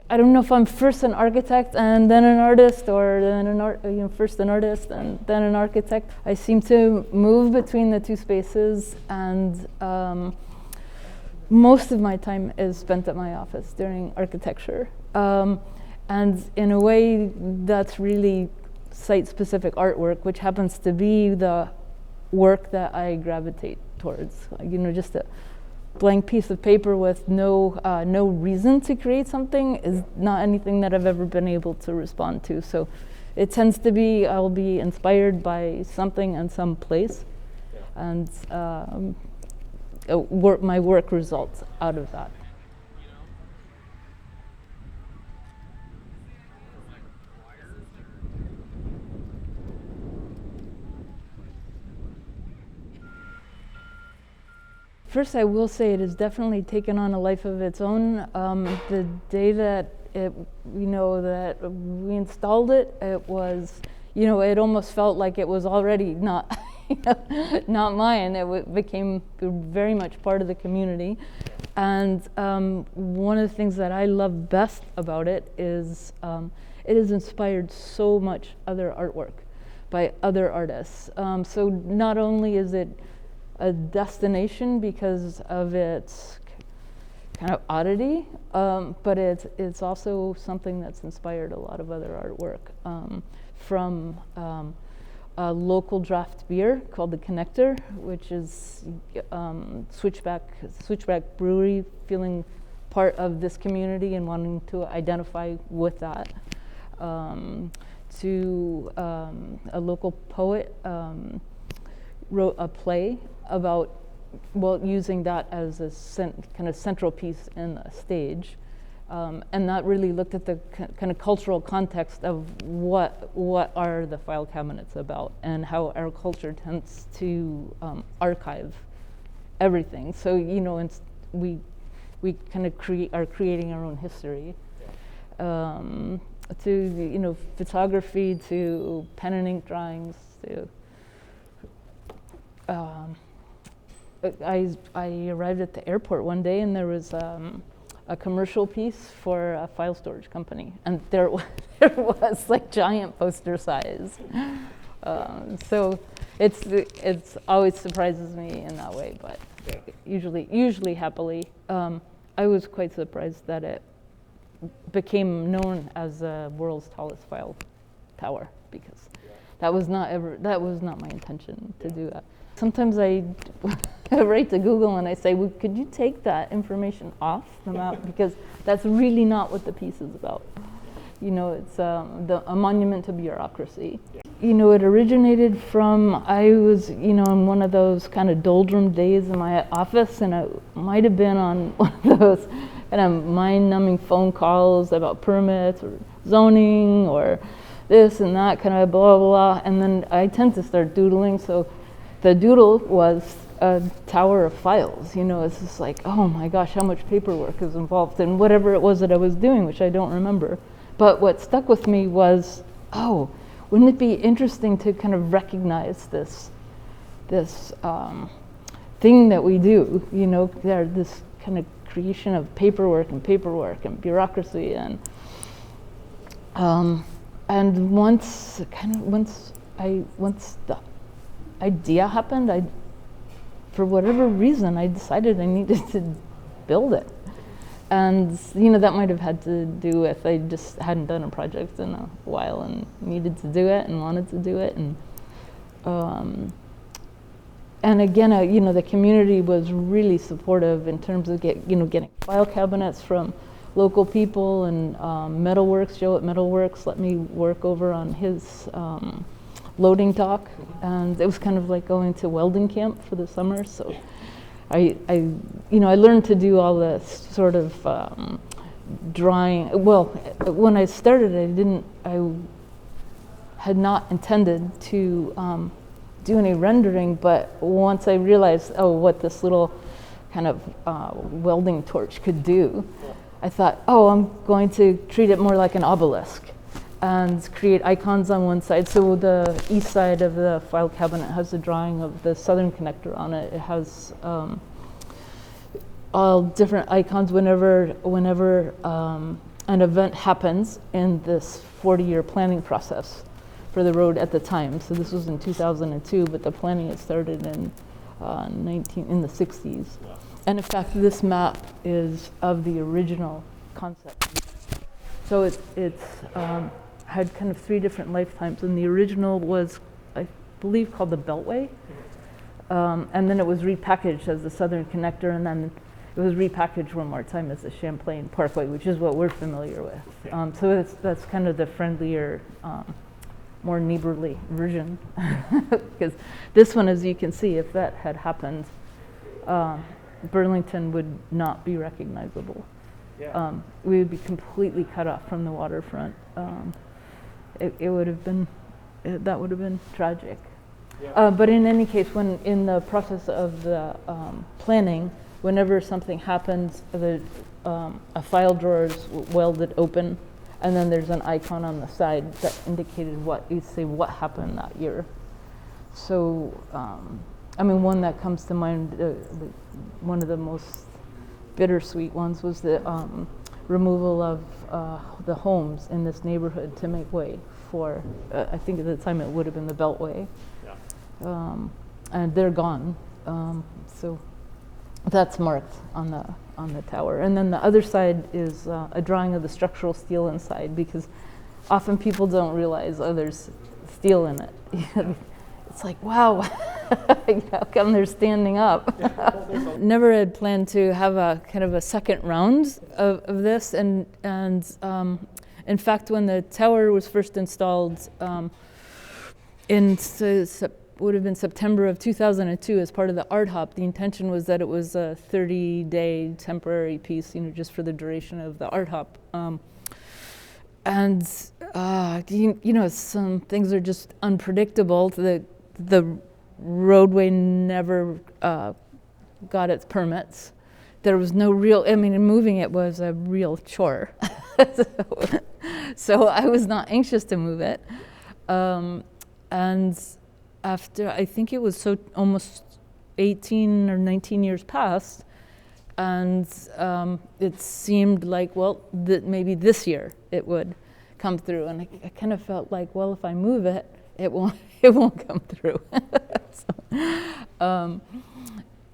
I don't know if I'm first an architect and then an artist, or then first an artist and then an architect. I seem to move between the two spaces, and most of my time is spent at my office doing architecture. And in a way, that's really site-specific artwork, which happens to be the work that I gravitate towards. Just a blank piece of paper with no reason to create something is not anything that I've ever been able to respond to. So it tends to be, I'll be inspired by something and some place, and my work results out of that. First, I will say it has definitely taken on a life of its own. The day that that we installed it, it was, it almost felt like it was already not, not mine. It became very much part of the community. And one of the things that I love best about it is it has inspired so much other artwork by other artists. So not only is it a destination because of its kind of oddity, but it's also something that's inspired a lot of other artwork, from a local draft beer called the Connector, which is Switchback Brewery feeling part of this community and wanting to identify with that, to a local poet wrote a play about, using that as a kind of central piece in the stage, and that really looked at the kind of cultural context of what are the file cabinets about, and how our culture tends to archive everything. So we kind of are creating our own history, to photography, to pen and ink drawings, to I arrived at the airport one day, and there was a commercial piece for a file storage company, and there was like giant poster size. So it's always surprises me in that way, but usually happily. I was quite surprised that it became known as the world's tallest file tower, because that was not my intention to do that. Sometimes I write to Google and I say, well, could you take that information off the map? Because that's really not what the piece is about. It's a monument to bureaucracy. It originated from, I was, in one of those kind of doldrum days in my office, and it might have been on one of those kind of mind-numbing phone calls about permits or zoning or this and that, kind of blah, blah, blah. And then I tend to start doodling, so the doodle was a tower of files. It's just like, oh my gosh, how much paperwork is involved in whatever it was that I was doing, which I don't remember. But what stuck with me was, oh, wouldn't it be interesting to kind of recognize this thing that we do, this kind of creation of paperwork and bureaucracy, and once the idea happened, for whatever reason, I decided I needed to build it. And that might have had to do with I just hadn't done a project in a while and needed to do it and wanted to do it, and again, the community was really supportive in terms of getting file cabinets from local people, and Metalworks. Joe at Metalworks let me work over on his loading dock, and it was kind of like going to welding camp for the summer. So I learned to do all this sort of drawing. Well, when I started, I had not intended to do any rendering, but once I realized, what this little kind of welding torch could do, I thought, I'm going to treat it more like an obelisk and create icons on one side. So the east side of the file cabinet has a drawing of the southern connector on it. It has all different icons. Whenever an event happens in this 40-year planning process for the road at the time. So this was in 2002, but the planning had started in in the 60s. Yeah. And in fact, this map is of the original concept. So it's had kind of 3 different lifetimes, and the original was, I believe, called the Beltway, and then it was repackaged as the Southern Connector, and then it was repackaged one more time as the Champlain Parkway, which is what we're familiar with. So that's kind of the friendlier, more neighborly version. Because this one, as you can see, if that had happened, Burlington would not be recognizable. Yeah. We would be completely cut off from the waterfront. It would have been, that would have been tragic. Yeah. But in any case, when in the process of the planning, whenever something happens, a file drawer is welded open, and then there's an icon on the side that indicated what happened that year. So, I mean, one that comes to mind, one of the most bittersweet ones was the removal of the homes in this neighborhood to make way for, I think at the time it would have been the Beltway. Yeah. And they're gone. So that's marked on the tower. And then the other side is a drawing of the structural steel inside, because often people don't realize, oh, there's steel in it. It's like, wow, how come they're standing up? Never had planned to have a kind of a second round of this, and in fact, when the tower was first installed would have been September of 2002 as part of the art hop, the intention was that it was a 30-day temporary piece, just for the duration of the art hop. Some things are just unpredictable. The roadway never got its permits. There was no real, moving it was a real chore. So I was not anxious to move it. And after, I think it was almost 18 or 19 years passed, and it seemed like, well, maybe this year it would come through. And I kind of felt like, well, if I move it, it won't come through. So,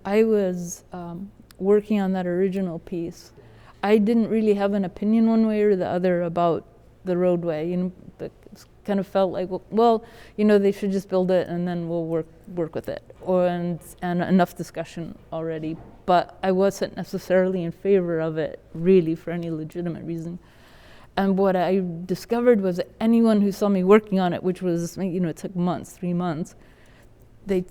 I was working on that original piece. I didn't really have an opinion one way or the other about the roadway, but kind of felt like, well, they should just build it and then we'll work with it, and enough discussion already. But I wasn't necessarily in favor of it, really, for any legitimate reason. And what I discovered was that anyone who saw me working on it, which was, it took months, 3 months, they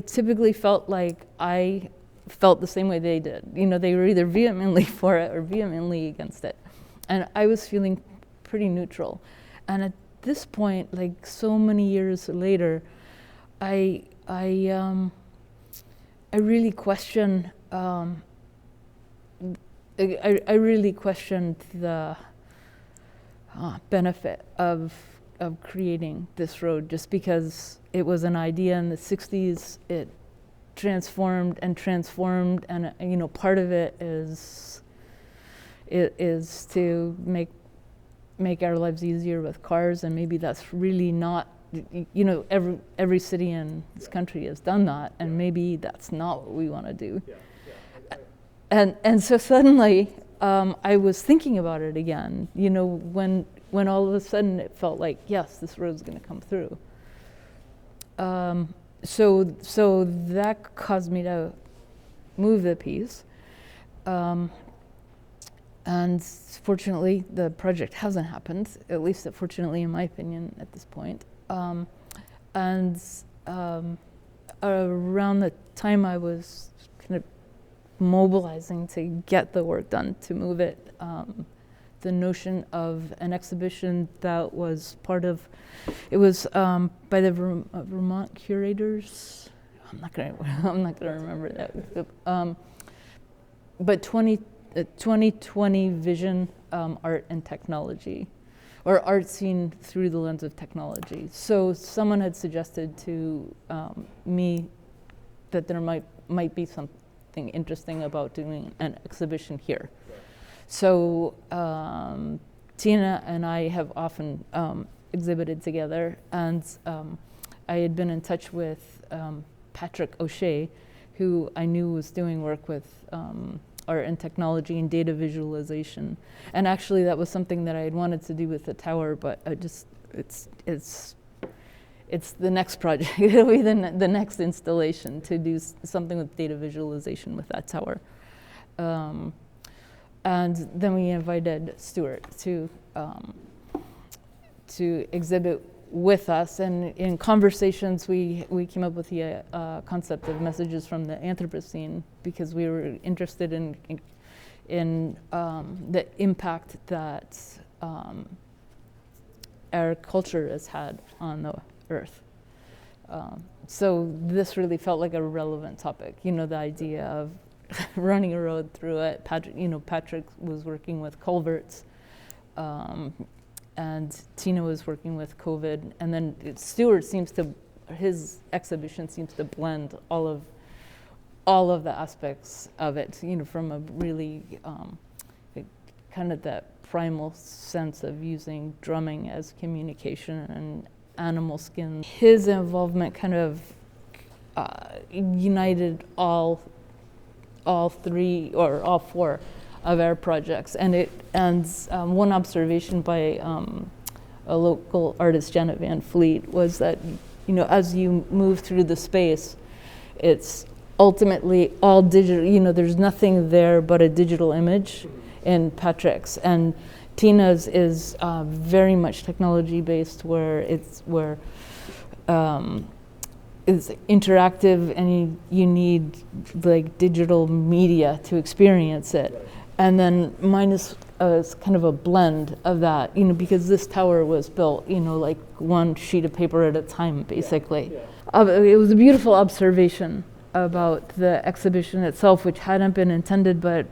typically felt like I felt the same way they did. They were either vehemently for it or vehemently against it. And I was feeling pretty neutral. And at this point, like so many years later, I really question, I really questioned the benefit of creating this road, just because it was an idea in the 60s. It transformed, and part of it is to make our lives easier with cars, and maybe that's really not, every city in this country has done that, and maybe that's not what we want to do. And so suddenly I was thinking about it again, when all of a sudden it felt like, yes, this road's going to come through. So that caused me to move the piece. And fortunately, the project hasn't happened, at least fortunately in my opinion at this point. Around the time I was kind of mobilizing to get the work done to move it, the notion of an exhibition that was part of, it was by the Vermont curators. I'm not gonna remember that. But 2020 vision, art and technology, or art seen through the lens of technology. So someone had suggested to me that there might be something interesting about doing an exhibition here. So Tina and I have often exhibited together, and I had been in touch with Patrick O'Shea, who I knew was doing work with art and technology and data visualization. And actually that was something that I had wanted to do with the tower, but it's the next project. It'll be the next installation to do something with data visualization with that tower. And then we invited Stuart to exhibit with us, and in conversations we came up with the concept of messages from the Anthropocene, because we were interested in the impact that our culture has had on the earth. So this really felt like a relevant topic, the idea of running a road through it. Patrick was working with culverts, and Tina was working with COVID, and then Stuart his exhibition seems to blend all of the aspects of it, from a really kind of that primal sense of using drumming as communication and animal skin. His involvement kind of united all three or all four of our projects, and one observation by a local artist, Janet Van Fleet, was that as you move through the space, it's ultimately all digital. There's nothing there but a digital image in Patrick's, and Tina's is very much technology based, where it's interactive, and you need like digital media to experience it. And then mine is kind of a blend of that, because this tower was built, like one sheet of paper at a time, basically. It was a beautiful observation about the exhibition itself, which hadn't been intended, but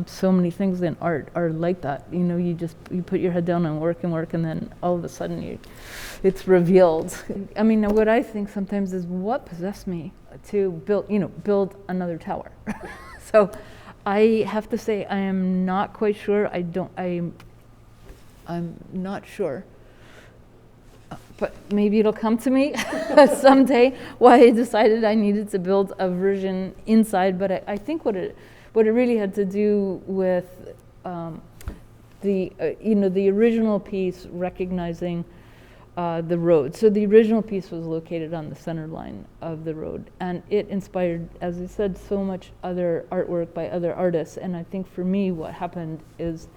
so many things in art are like that. You put your head down and work, and then all of a sudden it's revealed. I mean, what I think sometimes is, what possessed me to build another tower? So I have to say, I am not quite sure. I'm not sure. But maybe it'll come to me someday why I decided I needed to build a version inside. But I think what it really had to do with the original piece, recognizing the road. So the original piece was located on the center line of the road, and it inspired, as I said, so much other artwork by other artists. And I think for me, what happened is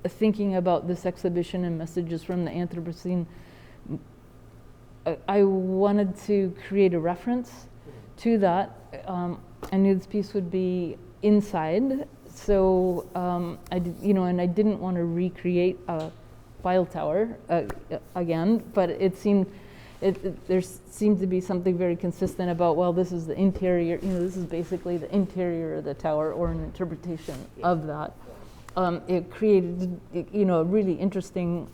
thinking about this exhibition and messages from the Anthropocene, I wanted to create a reference to that. I knew this piece would be inside, so I didn't want to recreate a file tower again, but there seemed to be something very consistent about, well, this is the interior, this is basically the interior of the tower, or an interpretation of that. It created, a really interesting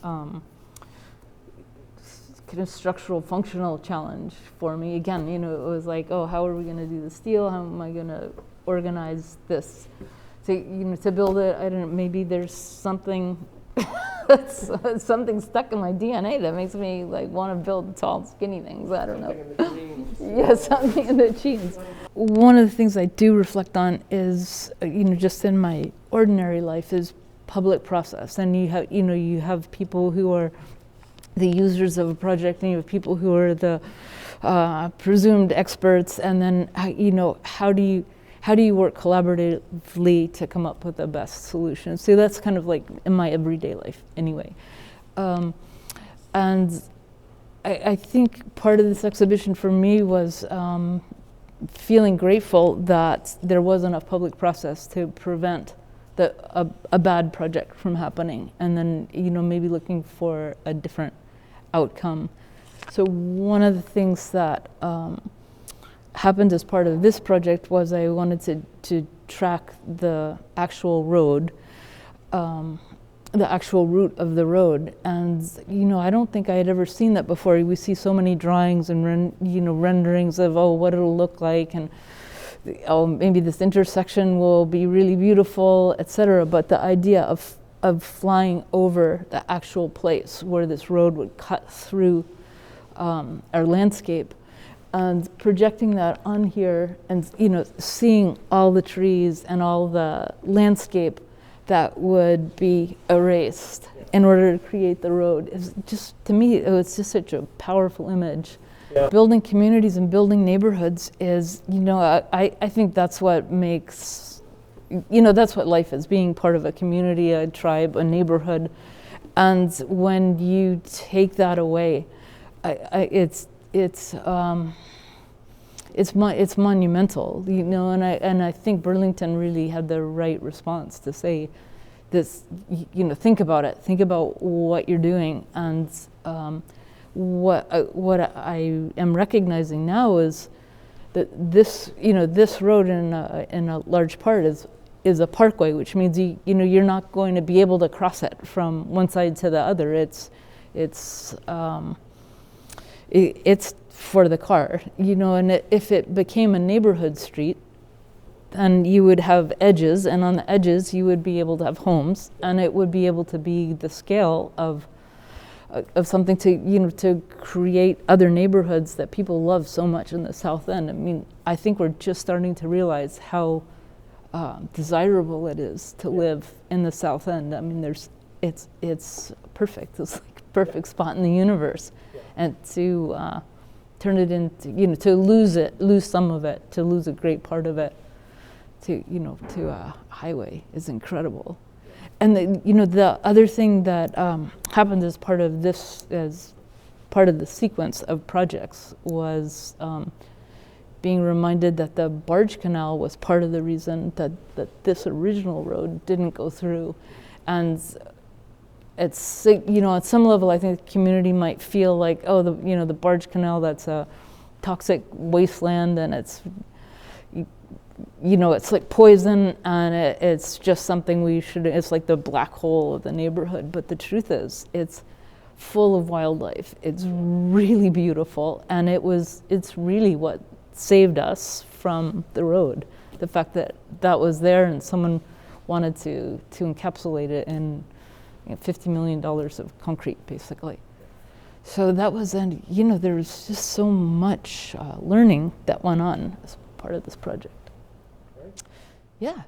kind of structural functional challenge for me. Again, it was like, oh, how are we going to do the steel? How am I going to organize this to build it? I don't know, maybe there's something something stuck in my DNA that makes me like want to build tall, skinny things. I don't know. Yeah, something in the genes. One of the things I do reflect on is, just in my ordinary life, is public process. And you have people who are the users of a project, and you have people who are the presumed experts, and then how do you work collaboratively to come up with the best solution? So that's kind of like in my everyday life anyway. And I think part of this exhibition for me was feeling grateful that there was enough public process to prevent a bad project from happening, and then maybe looking for a different outcome. So one of the things that happened as part of this project was I wanted to track the actual road, the actual route of the road. And I don't think I had ever seen that before. We see so many drawings and renderings of what it'll look like, and maybe this intersection will be really beautiful, etc. But the idea of flying over the actual place where this road would cut through our landscape, and projecting that on here, and seeing all the trees and all the landscape that would be erased in order to create the road, is just, to me, it was just such a powerful image. Yeah. Building communities and building neighborhoods is, I think that's what makes, that's what life is, being part of a community, a tribe, a neighborhood. And when you take that away, it's monumental, and I think Burlington really had the right response to say this, think about it, think about what you're doing. And what I am recognizing now is that this road in a large part is a parkway, which means you're not going to be able to cross it from one side to the other. It's for the car, and if it became a neighborhood street, then you would have edges, and on the edges you would be able to have homes, and it would be able to be the scale of something to create other neighborhoods that people love so much in the South End. I mean, I think we're just starting to realize how desirable it is to live in the South End. I mean, it's perfect. It's like a perfect spot in the universe, and to turn it into, to lose some of it, to lose a great part of it, to a highway is incredible. And the other thing that happened as part of this, as part of the sequence of projects, was being reminded that the barge canal was part of the reason that this original road didn't go through. And it's, at some level, I think the community might feel like, oh, the barge canal, that's a toxic wasteland, and it's, it's like poison, and it's just something it's like the black hole of the neighborhood. But the truth is, it's full of wildlife. It's really beautiful, and it's really what saved us from the road. The fact that that was there, and someone wanted to encapsulate it in $50 million of concrete, basically. So that was, and there was just so much learning that went on as part of this project. Right. Yeah.